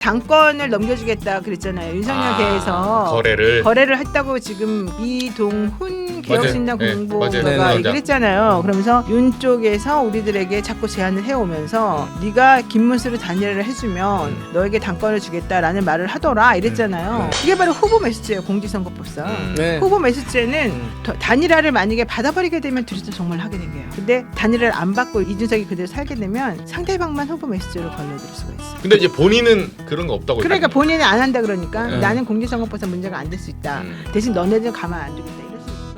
당권을 넘겨주겠다 그랬잖아요. 윤석열 계에서 거래를 했다고 지금 이동훈 개혁신당 공보가 얘기를 했잖아요. 그러면서 윤 쪽에서 우리들에게 자꾸 제안을 해오면서 네가 김문수를 단일화를 해주면 너에게 당권을 주겠다라는 말을 하더라 이랬잖아요. 이게 바로 후보 메시지예요. 공직선거법상. 후보 메시지에는 단일화를 만약에 받아버리게 되면 둘이서 정말 하게 된 거예요. 근데 단일화를 안 받고 이준석이 그대로 살게 되면 상대방만 후보 메시지로 걸려들 수가 있어요. 근데 이제 본인은 그런 거 없다고. 그러니까 본인은 안 한다 그러니까 나는 공직선거법상 문제가 안 될 수 있다. 대신 너네들 가만 안 두겠다. 이럴 수 있어요.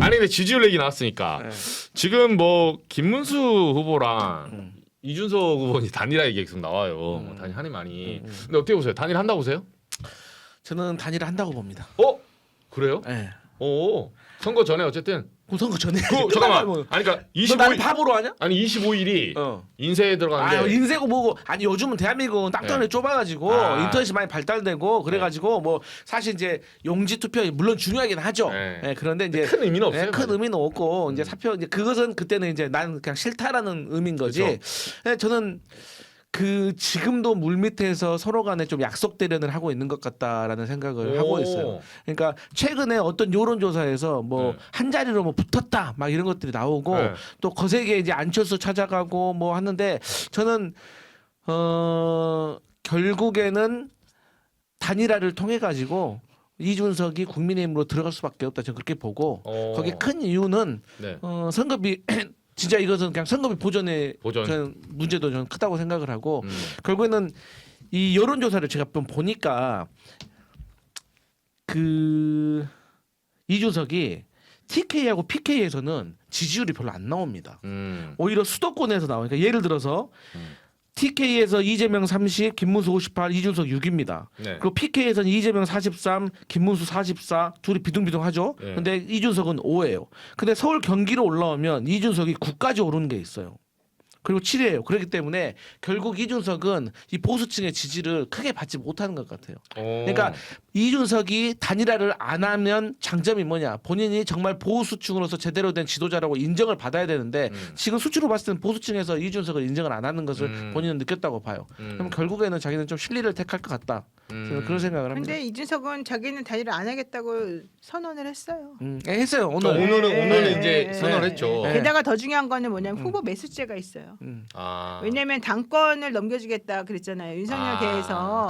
아니 근데 지지율 얘기 나왔으니까 지금 뭐 김문수 후보랑 이준석 후보 단일화 얘기 계속 나와요. 뭐 단일하니 많이. 근데 어떻게 보세요? 단일화 한다고 보세요? 저는 단일화 한다고 봅니다. 그래요? 네. 선거 전에 어쨌든. 선거 전에. 잠깐만. 아니 그러니까 25일. 너 나를 바보로 하냐? 아니 25일이 인쇄에 들어가는데. 인쇄고 뭐고. 아니 요즘은 대한민국은 땅덩어리 좁아가지고 인터넷이 많이 발달되고 그래가지고 뭐 사실 이제 용지 투표 물론 중요하긴 하죠. 그런데 이제 큰 의미는 없어요. 큰 의미는 없고 이제 사표 이제 그것은 그때는 이제 난 그냥 싫다라는 의미인 거지. 저는 그 지금도 물밑에서 서로 간에 좀 약속 대련을 하고 있는 것 같다라는 생각을 하고 있어요. 그러니까 최근에 어떤 여론조사에서 뭐 한 자리로 뭐 붙었다 막 이런 것들이 나오고 또 거세게 이제 안철수 찾아가고 뭐 하는데 저는 결국에는 단일화를 통해 가지고 이준석이 국민의힘으로 들어갈 수밖에 없다. 저는 그렇게 보고 거기에 큰 이유는 선거비 진짜 이것은 그냥 선거비 보전. 저는 문제도 저는 크다고 생각을 하고 결국에는 이 여론조사를 제가 좀 보니까 그 이준석이 TK하고 PK에서는 지지율이 별로 안 나옵니다. 오히려 수도권에서 나오니까 예를 들어서 TK에서 이재명 30, 김문수 58, 이준석 6입니다. 그리고 PK에서는 이재명 43, 김문수 44, 둘이 비등비등하죠. 근데 이준석은 5예요. 근데 서울 경기로 올라오면 이준석이 9까지 오르는 게 있어요. 그리고 7이에요. 그렇기 때문에 결국 이준석은 이 보수층의 지지를 크게 받지 못하는 것 같아요. 그러니까 이준석이 단일화를 안 하면 장점이 뭐냐? 본인이 정말 보수층으로서 제대로 된 지도자라고 인정을 받아야 되는데 지금 수치로 봤을 때는 보수층에서 이준석을 인정을 안 하는 것을 본인은 느꼈다고 봐요. 그럼 결국에는 자기는 좀 실리를 택할 것 같다. 저는 그런 생각을 합니다. 근데 이준석은 자기는 단일화 안 하겠다고 선언을 했어요. 했어요. 오늘은 이제 선언을 했죠. 게다가 더 중요한 거는 뭐냐면 후보 매수죄가 있어요. 왜냐하면 당권을 넘겨주겠다 그랬잖아요. 윤석열 계에서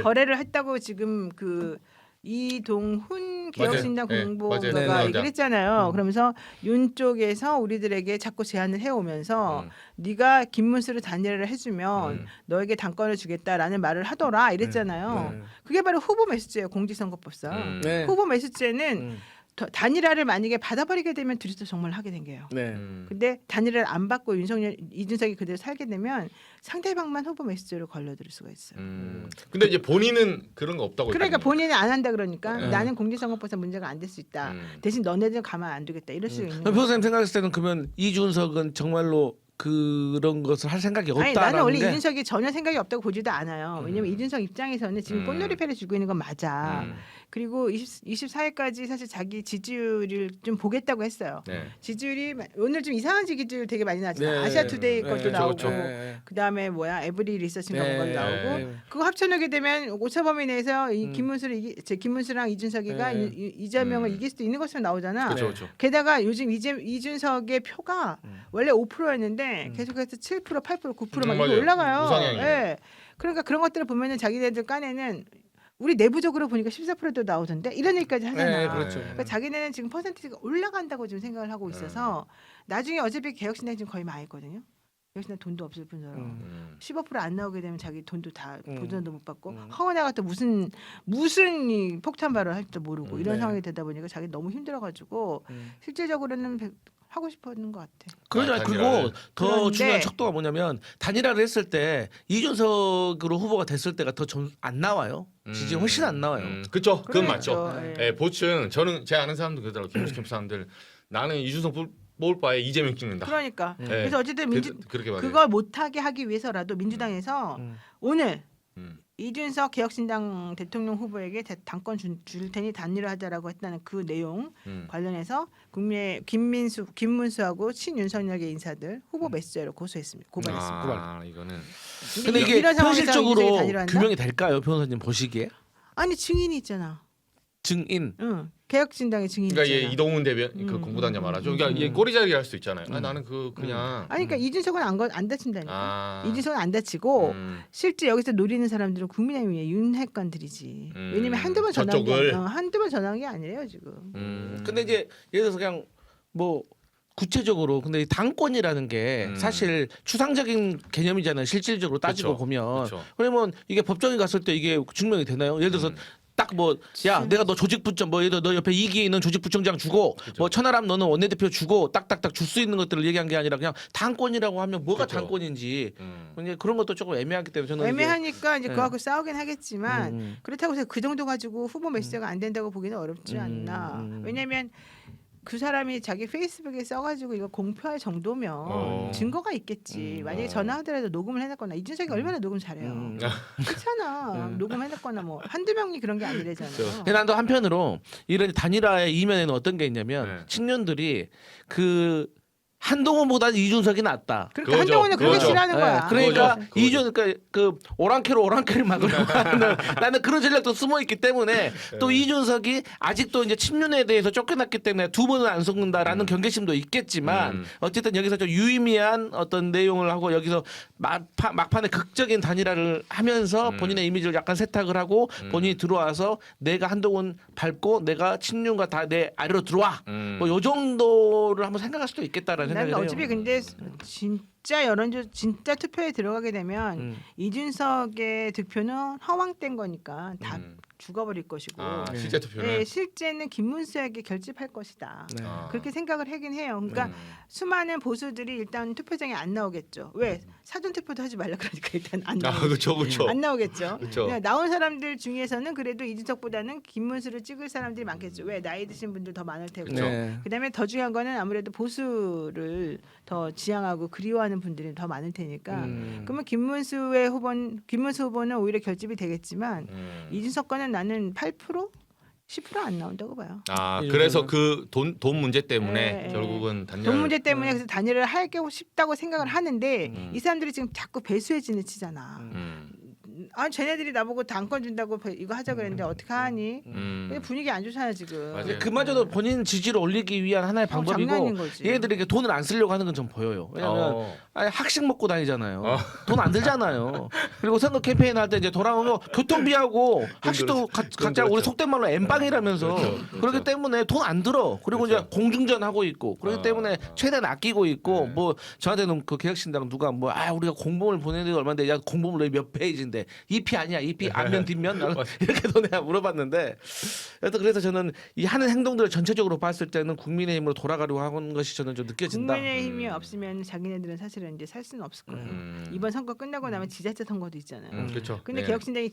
거래를 했다고 지금 그 이동훈 개혁신당 공보가 얘기를 했잖아요. 그러면서 윤 쪽에서 우리들에게 자꾸 제안을 해오면서 네가 김문수를 단일화를 해주면 너에게 당권을 주겠다라는 말을 하더라 이랬잖아요. 그게 바로 후보 메시지예요. 공직선거법상. 후보 메시지에는 단일화를 만약에 받아버리게 되면 둘이서 정말 하게 된 거예요. 근데 단일화를 안 받고 이준석이 그대로 살게 되면 상대방만 후보 메시지로 걸려들 수가 있어요. 근데 이제 본인은 그런 거 없다고. 그러니까 본인은 안 한다 그러니까 나는 공직선거법상 문제가 안 될 수 있다. 대신 너네들 가만 안 두겠다. 이럴 수 있는 거예요. 변호사님 생각했을 때는 그러면 이준석은 정말로 그런 것을 할 생각이 없다라는 게. 나는 원래 이준석이 전혀 생각이 없다고 보지도 않아요. 왜냐면 이준석 입장에서는 지금 꽃놀이패를 주고 있는 건 맞아. 그리고 24일까지 사실 자기 지지율을 좀 보겠다고 했어요. 지지율이 오늘 좀 이상한 지지율 되게 많이 나왔잖아요. 아시아투데이 것도 나오고 그다음에 뭐야 에브리 리서치인가 뭔가 나오고 그거 합쳐놓게 되면 오차범위 내에서 이 김문수랑 이준석이가 이재명을 이길 수도 있는 것으로 나오잖아. 게다가 요즘 이준석의 표가 원래 5%였는데 계속해서 7%, 8%, 9% 막 이렇게 올라가요. 그러니까 그런 것들을 보면은 자기네들 깐에는 우리 내부적으로 보니까 14%도 나오던데 이런 얘기까지 하잖아. 그러니까 자기네는 지금 퍼센티지가 올라간다고 지금 생각을 하고 있어서 나중에 어차피 개혁신당이 지금 거의 망했거든요. 개혁신당 돈도 없을 뿐더러 15%안 나오게 되면 자기 돈도 다 보전도 못 받고 허은아가 또 무슨 이 폭탄 발언 할지도 모르고 이런 상황이 되다 보니까 자기 너무 힘들어가지고 실질적으로는 하고 싶었는 것 같아. 그러죠. 그리고 더 중요한 척도가 뭐냐면 단일화를 했을 때 이준석으로 후보가 됐을 때가 더 안 나와요. 지지 훨씬 안 나와요. 그렇죠. 그건 맞죠. 보층 저는 제 아는 사람들 그러더라고. 김문수 캠프 사람들 나는 이준석 뽑을 바에 이재명 찍는다. 그러니까 그래서 어쨌든 그렇게 그걸 못하게 하기 위해서라도 민주당에서 오늘 이준석 개혁신당 대통령 후보에게 당권 줄 테니 단일화 하자라고 했다는 그 내용 관련해서 김문수하고 친윤석열계 인사들 후보 메시저로 고발했습니다. 이거는 근데 이게 이런 상황에서 현실적으로 이준석이 단일화한다? 규명이 될까요, 변호사님 보시기에? 아니 증인이 있잖아. 증인. 응. 개혁신당의 증인이 그러니까 얘 있잖아. 이동훈 대변 그 공보단장 말하죠. 그러니까 얘 꼬리자리 할 수 있잖아요. 나는 그냥 아니 그러니까 이준석은 안 다친다니까. 아. 이준석은 안 다치고 실제 여기서 노리는 사람들은 국민의힘의 윤핵관들이지. 왜냐면 한두 번 전화한 게 아니에요 지금. 근데 이제 예를 들어서 그냥 뭐 구체적으로 근데 이 당권이라는 게 사실 추상적인 개념이잖아요. 실질적으로 따지고 그쵸. 보면 그쵸. 그러면 이게 법정에 갔을 때 이게 증명이 되나요? 예를 들어서 딱 뭐 야 내가 너 조직부청 뭐 예를 들어 너 옆에 2기에 있는 조직부청장 주고 뭐 천하람 너는 원내대표 주고 딱딱딱 줄 수 있는 것들을 얘기한 게 아니라 그냥 당권이라고 하면 뭐가 그쵸. 당권인지 이제 그런 것도 조금 애매하기 때문에 저는 애매하니까 이제 네. 그거하고 싸우긴 하겠지만 그렇다고 해서 그 정도 가지고 후보 메시저가 안 된다고 보기는 어렵지 않나. 왜냐하면 그 사람이 자기 페이스북에 써가지고 이거 공표할 정도면 증거가 있겠지. 만약에 전화하더라도 녹음을 해놨거나 이준석이 얼마나 녹음 잘해요. 그렇잖아. 녹음해놨거나 뭐 한두 명이 그런 게 아니래잖아요. 근데 난또 한편으로 이런 단일화의 이면에는 어떤 게 있냐면 친윤들이 그 한동훈보다 이준석이 낫다. 그러니까 그거죠. 한동훈은 그렇게 그거죠. 싫어하는 거야. 그러니까 그거죠. 이준 그러니까 그 오랑캐를 막으려고 하는 나는 그런 전략도 숨어 있기 때문에 또 이준석이 아직도 이제 친윤에 대해서 쫓겨났기 때문에 두 번은 안 속는다라는 경계심도 있겠지만 어쨌든 여기서 좀 유의미한 어떤 내용을 하고 여기서 막판에 극적인 단일화를 하면서 본인의 이미지를 약간 세탁을 하고 본인이 들어와서 내가 한동훈 밟고 내가 친윤과 다 내 아래로 들어와 뭐 요 정도를 한번 생각할 수도 있겠다라는 생각이 난 해요. 어차피 근데 진짜 투표에 들어가게 되면 이준석의 득표는 허황된 거니까 다 죽어버릴 것이고 실제 투표는 네, 실제는 김문수에게 결집할 것이다. 네. 그렇게 생각을 하긴 해요. 그러니까 수많은 보수들이 일단 투표장에 안 나오겠죠. 왜? 사전 투표도 하지 말라 그러니까 일단 안 나오겠죠. 그렇죠. 안 나오겠죠. 그쵸. 그냥 나온 사람들 중에서는 그래도 이준석보다는 김문수를 찍을 사람들이 많겠죠. 왜? 나이 드신 분들 더 많을 테고. 네. 그다음에 더 중요한 거는 아무래도 보수를 더 지향하고 그리워하는 분들이 더 많을 테니까. 그러면 김문수 후보는 오히려 결집이 되겠지만 이준석 거는 나는 8%? 10% 안 나온다고 봐요. 그래서 그 돈 문제 때문에 네, 결국은 단일화 돈 문제 때문에 그래서 단일화를 하고 싶다고 생각을 하는데 이 사람들이 지금 자꾸 배수의 진을 치잖아. 아 쟤네들이 나보고 당권 준다고 이거 하자 그랬는데 어떻게 하니? 분위기 안 좋잖아 지금. 맞아요. 그마저도 본인 지지를 올리기 위한 하나의 방법이고 장난인 거지. 얘네들이 돈을 안 쓰려고 하는 건 좀 보여요. 왜냐하면 아니, 학식 먹고 다니잖아요. 돈 안 들잖아요. 그리고 선거 캠페인 할 때 이제 돌아오면 교통비하고 학식도 각자 우리 속된 말로 엠빵이라면서 그렇기 때문에 돈 안 들어. 그리고 이제 공중전 하고 있고 그렇기 때문에 최대한 아끼고 있고 뭐 저한테는 그 개혁신당 누가 뭐 우리가 공범을 보내는 게 얼마인데 야 공범을 너희 몇 페이지인데 2피 아니야 2피 앞면 뒷면 이렇게도 내가 물어봤는데 여튼 그래서 저는 이 하는 행동들을 전체적으로 봤을 때는 국민의힘으로 돌아가려고 하는 것이 저는 좀 느껴진다. 국민의힘이 없으면 자기네들은 사실은 이제 살 수는 없을 거예요. 이번 선거 끝나고 나면 지자체 선거도 있잖아요. 그렇죠. 근데 개혁신당이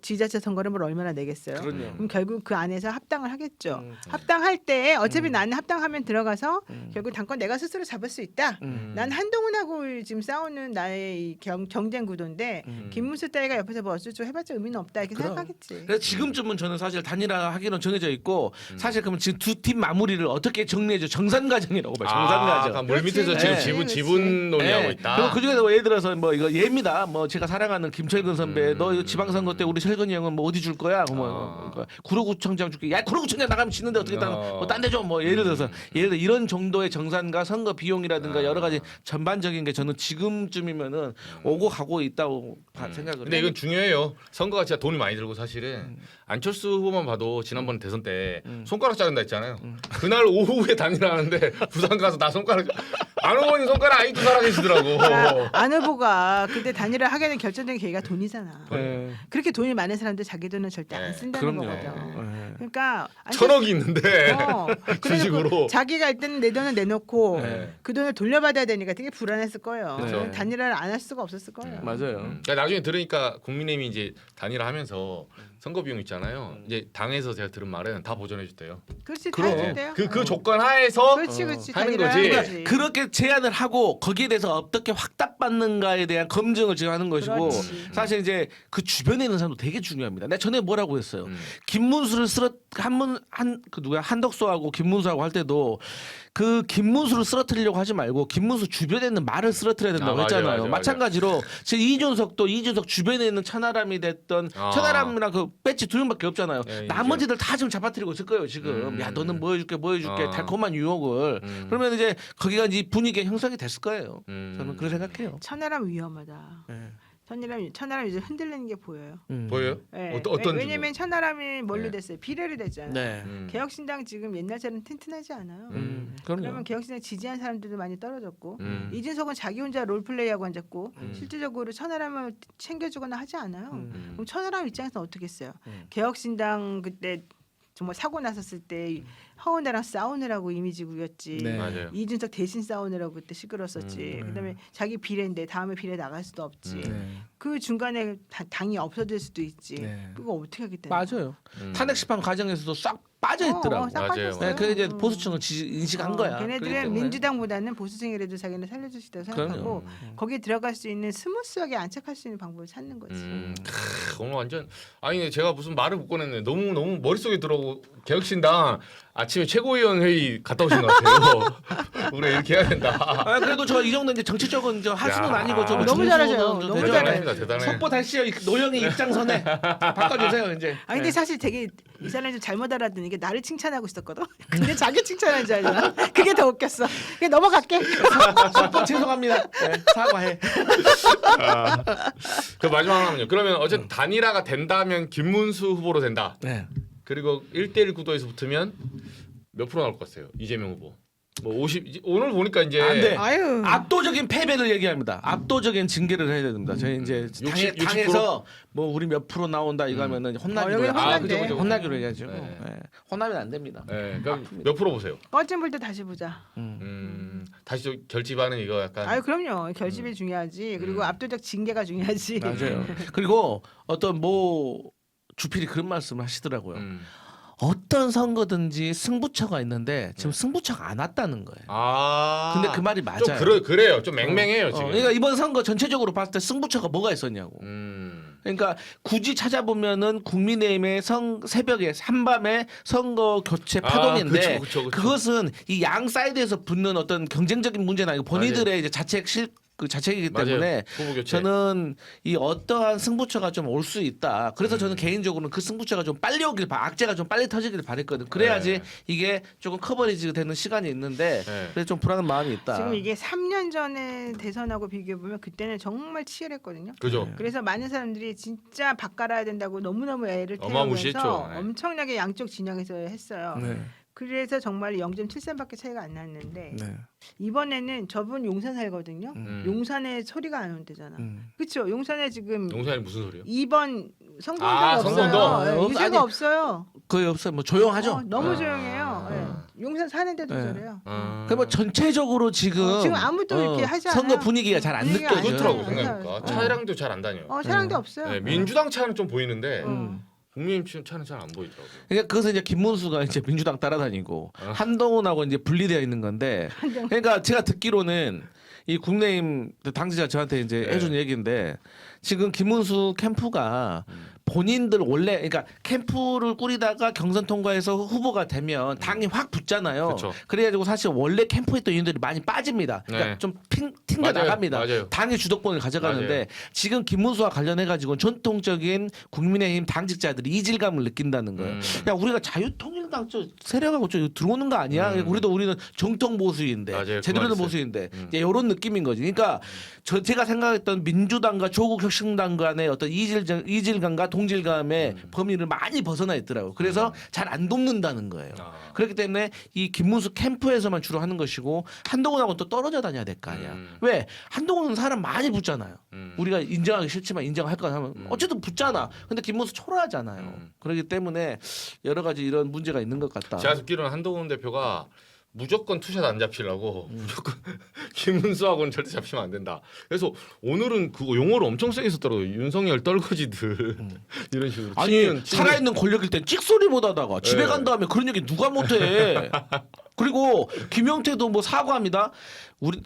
지자체 선거를 뭘 얼마나 내겠어요? 그럼 결국 그 안에서 합당을 하겠죠. 합당할 때 어차피 나는 합당하면 들어가서 결국 당권 내가 스스로 잡을 수 있다. 난 한동훈하고 지금 싸우는 나의 이 경쟁 구도인데 김문수 따위가 옆에서 뭐 어쩌고 해봤자 의미는 없다 이렇게 생각하겠지. 그래서 지금쯤은 저는 사실 단일화 하기는 정해져 있고 사실 그러면 지금 두 팀 마무리를 어떻게 정리해줘 정산 과정이라고 봐요. 정산 과정. 물 밑에서 그렇지. 지금 네, 지분 논의하고 있다. 그리고 그중에서 뭐 예를 들어서 뭐 이거 예입니다. 뭐 제가 사랑하는 김철근 선배, 너 이거 지방선거 때 우리 철근이 형은 뭐 어디 줄 거야? 뭐 구로구청장 줄게. 야 구로구청장 나가면 지는데 어떻게 딴 데 줘? 뭐 예를 들어서 이런 정도의 정산과 선거 비용이라든가 여러 가지 전반적인 게 저는 지금쯤이면은 오고 가고 있다고 생각을. 근데 이건 중요해요. 선거가 진짜 돈이 많이 들고 사실은 안철수 후보만 봐도 지난번 대선 때 손가락 자른다 했잖아요. 그날 오후에 단일화하는데 부산 가서 나 손가락 안 후보님 손가락 아직도 살아계시더라고. 안 후보가 그때 단일화 하게 된 결정적인 계기가 돈이잖아. 네. 그렇게 돈이 많은 사람들 자기 돈은 절대 안 쓴다는 그럼요. 거거든. 그러니까 1,000억이 있는데 그래놓고 주식으로. 자기가 일단 내 돈을 내놓고 네. 그 돈을 돌려받아야 되니까 되게 불안했을 거예요. 그렇죠. 단일화를 안 할 수가 없었을 거예요. 맞아요. 그러니까 나중에 들으니까 국민의힘이 이제 단일화하면서 선거 비용 있잖아요. 이제 당에서 제가 들은 말은 다 보전해 줬대요. 그렇지 다 그럼. 해준대요. 그 조건 하에서 그렇지 하는 단일화 거지. 하는 그렇게 제안을 하고 거기에 대해서 어떻게 확답받는가에 대한 검증을 지금 하는 것이고 그렇지. 사실 이제 그 주변에 있는 사람도 되게 중요합니다. 내가 전에 뭐라고 했어요. 김문수를 한덕수하고 김문수하고 할 때도 그 김문수를 쓰러뜨리려고 하지 말고 김문수 주변에 있는 말을 쓰러뜨려야 된다고 했잖아요. 맞아요. 마찬가지로 지금 이준석도 이준석 주변에 있는 천하람이 됐던 천하람이랑 그 배치 두 명밖에 없잖아요. 네, 나머지들 다 지금 잡아뜨리고 있을 거예요. 지금 야 너는 뭐 해줄게 달콤한 유혹을 그러면 이제 거기가 이제 분위기가 형성이 됐을 거예요. 저는 그렇게 생각해요. 천하람 위험하다. 네. 천하람 이제 흔들리는 게 보여요. 보여요? 네. 어떤 왜냐면 천하람이 뭘로 네. 됐어요? 비례를 됐잖아요. 네. 개혁신당 지금 옛날처럼 튼튼하지 않아요. 그럼요. 그러면 개혁신당 지지한 사람들도 많이 떨어졌고 이준석은 자기 혼자 롤플레이하고 앉았고 실질적으로 천하람을 챙겨주거나 하지 않아요. 그럼 천하람 입장에서 어떻게 했어요? 개혁신당 그때 정말 사고 났었을 때 허은아랑 싸우느라고 이미지 구겼지. 네. 맞아요. 이준석 대신 싸우느라고 그때 시끄러웠었지. 그다음에 자기 비례인데 다음에 비례 나갈 수도 없지. 그 중간에 당이 없어질 수도 있지. 네. 그거 어떻게 하겠다. 맞아요. 탄핵 심판 과정에서도 싹 빠져 있더라고. 싹 맞아요. 빠졌어요. 네, 그게 이제 보수층은 인식한 거야. 그렇기 걔네들은 때문에. 민주당보다는 보수층이라도 자기는 살려줄 수 있다고 생각하고 그럼요. 거기에 들어갈 수 있는 스무스하게 안착할 수 있는 방법을 찾는 거지. 오늘 완전 아니 제가 무슨 말을 못 꺼냈네. 너무 머릿속에 들어오고 개혁신당 아침에 최고위원 회의 갔다 오신 것 같아요. 우리 이렇게 해야 된다. 아 그래도 저 이 정도 이제 정치적인 할 수는 야, 아니고 좀 너무 중수는 잘하죠. 좀 너무 되죠. 잘해요. 대단합니다. 대단해. 속보 다시요 노영의 입장선에 바꿔주세요 이제. 아니 근데 사실 되게 이 사람이 좀 잘못 알아듣는 게 나를 칭찬하고 있었거든. 근데 자기 칭찬한 줄 알잖아. 그게 더 웃겼어. 그냥 넘어갈게. 속보 죄송합니다. 네, 사과해. 그 마지막 하나는요. 그러면 어쨌든 단일화가 된다면 김문수 후보로 된다. 네. 그리고 1대1 구도에서 붙으면 몇 프로 나올 것 같아요? 이재명 후보. 뭐 50 오늘 보니까 이제 안 돼. 아유. 압도적인 패배를 얘기합니다. 압도적인 징계를 해야 됩니다. 저희 이제 60, 당에서 뭐 우리 몇 프로 나온다 이거면은 혼나기로 여기 혼난대. 혼나기로 얘기하죠. 네. 네. 혼나면 안 됩니다. 네, 그럼 몇 프로 보세요? 꺼진 불 때 다시 보자. 다시 좀 결집하는 이거 약간 아유 그럼요. 결집이 중요하지. 그리고 압도적 징계가 중요하지. 맞아요. 그리고 어떤 뭐 주필이 그런 말씀을 하시더라고요. 어떤 선거든지 승부처가 있는데 지금 승부처가 안 왔다는 거예요. 아. 근데 그 말이 맞아요. 좀 그래요. 좀 맹맹해요, 지금. 그러니까 이번 선거 전체적으로 봤을 때 승부처가 뭐가 있었냐고. 그러니까 굳이 찾아보면은 국민의힘의 새벽에 한밤에 선거 교체 파동인데 그쵸. 그것은 이 양 사이드에서 붙는 어떤 경쟁적인 문제는 아니고 본인들의 이제 자책이기 때문에 후보 교체. 저는 이 어떠한 승부처가 좀 올 수 있다. 그래서 저는 개인적으로는 그 승부처가 좀 빨리 오길 악재가 좀 빨리 터지길 바랬거든. 그래야지 네. 이게 조금 커버리지 되는 시간이 있는데 네. 그래서 좀 불안한 마음이 있다. 지금 이게 3년 전에 대선하고 비교해 보면 그때는 정말 치열했거든요. 그죠? 그래서 많은 사람들이 진짜 바꿔라야 된다고 너무너무 애를 어마무시했죠. 태우면서 네. 엄청나게 양쪽 진영에서 했어요. 네. 그래서 정말 0.73밖에 차이가 안 났는데 네. 이번에는 저분 용산 살거든요. 용산에 소리가 안 온대잖아. 그렇죠? 용산에 지금 용산이 무슨 소리요? 2번 선거운동이 아, 없어요. 선거운동? 네, 유세가 아니, 없어요. 거의 없어요. 뭐 조용하죠. 너무 조용해요. 네. 용산 사는데도 네. 저래요. 그뭐 전체적으로 지금 지금 아무도 이렇게 하지 않아요. 선거 분위기가 잘 안 분위기가 안 느껴져요. 그렇더라고 네. 생각해보니까 차량도 잘 안 다녀. 차량도 없어요. 네, 민주당 차는 좀 보이는데 어. 국민의힘 차는 잘 안 보이더라고요. 그러니까 그것은 이제 김문수가 이제 민주당 따라다니고 한동훈하고 이제 분리되어 있는 건데 그러니까 제가 듣기로는 이 국민의힘 당지자 저한테 이제 해준 얘기인데 지금 김문수 캠프가 본인들 원래 그러니까 캠프를 꾸리다가 경선 통과해서 후보가 되면 당이 확 붙잖아요. 그쵸. 그래가지고 사실 원래 캠프에 있던 인들이 많이 빠집니다. 그러니까 네. 좀 튕겨 나갑니다. 맞아요. 당의 주도권을 가져가는데 맞아요. 지금 김문수와 관련해 가지고 전통적인 국민의힘 당직자들이 이질감을 느낀다는 거예요. 야 우리가 자유통일당 저 세력하고 저 들어오는 거 아니야? 우리는 정통 보수인데 맞아요. 제대로 된 그 보수인데 이제 이런 느낌인 거지. 그러니까 제가 생각했던 민주당과 조국혁신당 간의 어떤 이질감과 동질감의 범위를 많이 벗어나 있더라고요. 그래서 잘 안 돕는다는 거예요. 그렇기 때문에 이 김문수 캠프에서만 주로 하는 것이고 한동훈하고 또 떨어져 다녀야 될 거 아니야. 왜? 한동훈은 사람 많이 붙잖아요. 우리가 인정하기 싫지만 인정할 거 하면 어쨌든 붙잖아. 근데 김문수 초라하잖아요. 그렇기 때문에 여러 가지 이런 문제가 있는 것 같다. 제가 듣기로는 한동훈 대표가 무조건 투샷 안 잡히려고 무조건 김문수하고는 절대 잡히면 안 된다. 그래서 오늘은 그거 용어를 엄청 세게 썼더라고요. 윤석열 떨거지들 이런 식으로. 아니 살아있는 권력일 땐 찍소리 못 하다가 집에 네. 간 다음에 그런 얘기 누가 못해. 그리고 김용태도 뭐 사과합니다. 우리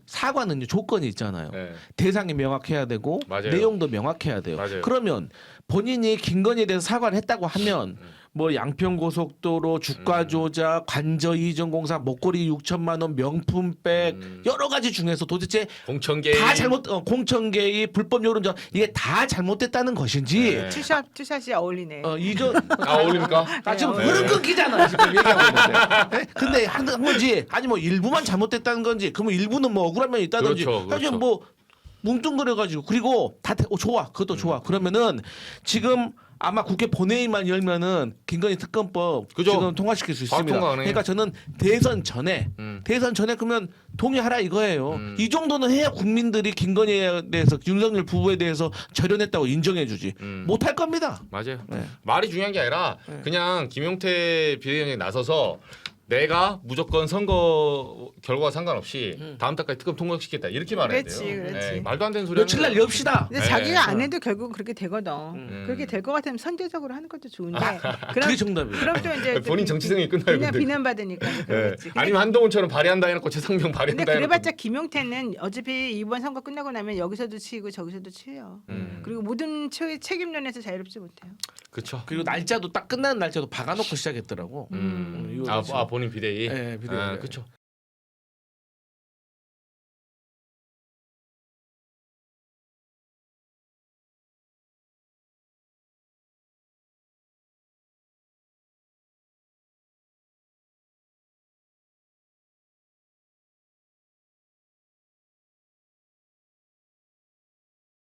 사과는요 조건이 있잖아요. 네. 대상이 명확해야 되고 맞아요. 내용도 명확해야 돼요. 맞아요. 그러면 본인이 김건희에 대해서 사과를 했다고 하면 뭐 양평고속도로 주가 조작, 관저 이전 공사, 목걸이 6천만 원, 명품백 여러 가지 중에서 도대체 공천계 다 잘못 공천 개입, 불법 요론전 이게 다 잘못됐다는 것인지 네. 투샷이 어울리네. 이전 어울립니까? 지금 네. 흐름 끊기잖아 지금 얘기하고 있는데. 네? 근데 한 건지 아니 뭐 일부만 잘못됐다는 건지 그러면 일부는 뭐 억울한 면이 있다든지 그렇죠. 사실 뭐 뭉뚱그려가지고 그리고 다 좋아 그것도 좋아 그러면은 지금 아마 국회 본회의만 열면은 김건희 특검법 그죠. 지금 통과시킬 수 있습니다. 통과 가능해요. 그러니까 저는 대선 전에 그러면 동의하라 이거예요. 이 정도는 해야 국민들이 김건희에 대해서 윤석열 부부에 대해서 절연했다고 인정해주지. 못할 겁니다. 맞아요. 네. 말이 중요한 게 아니라 그냥 김용태 비대위원장이 나서서 내가 무조건 선거 결과와 상관없이 다음 달까지 특검 통과시키겠다 이렇게 말해야 그렇지, 돼요. 그렇지. 네, 말도 안 되는 소리. 며칠 날 엽시다. 근데 네. 자기가 안 해도 결국 그렇게 되거든. 그렇게 될 것 같으면 선제적으로 하는 것도 좋은데. 그게 정답이에요. 그럼 또 이제 본인 정치생이 끝나요. 근데. 비난받으니까 네. 그렇지. 아니면 한동훈처럼 발의한다 해놓고 최상병 근데 발의한다 해놓고. 그래봤자 김용태는 어차피 이번 선거 끝나고 나면 여기서도 치이고 저기서도 치요. 그리고 모든 책임론에서 자유롭지 못해요. 그렇죠. 그리고 날짜도 딱 끝나는 날짜도 박아놓고 시작했더라고. 이거 본인 비대위. 네, 비대위. 그렇죠.